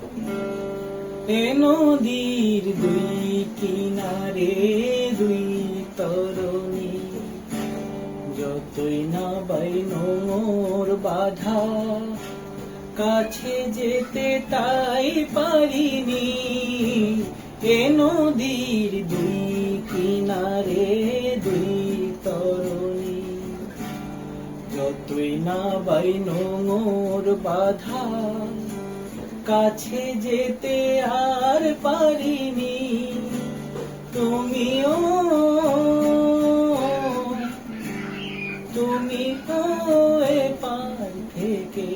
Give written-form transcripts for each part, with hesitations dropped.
এ নদীর দুই কিনারে দুই তরুণী, যতই না বাইনো মোর বাধা, কাছে যেতে তাই পারিনি। এ নদীর দুই কিনারে দুই তরুণী, যতই না বাইনো মোর বাধা, কাছে যেতে আর পারিনি। তুমিও তুমি এ পার থেকে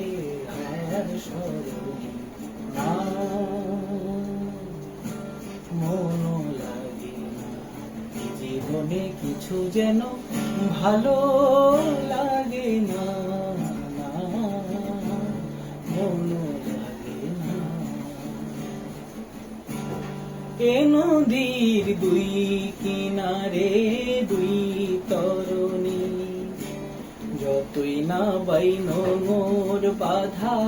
আর সরলি না, মনও লাগে না জীবনে কিছু যেন ভালো লাগে না, মনও লাগে না। এ নদীর দুই কিনারে দুই তরুণী, যতই না বাইনো মোর বাধা,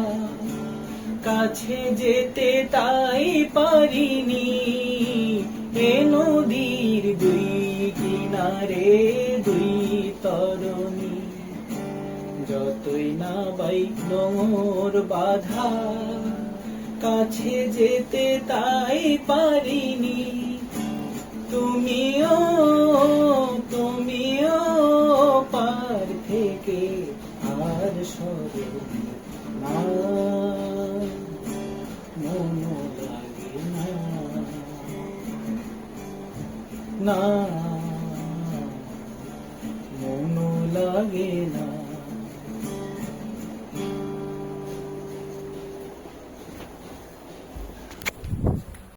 কাছে যেতে তাই পারিনি। এ নদীর দুই কিনারে দুই তরুণী, যতই না বাইনো মোর বাধা, কাছে যেতে তাই পারিনি। তুমিও পার থেকে আর সরলি না, মনও লাগে না।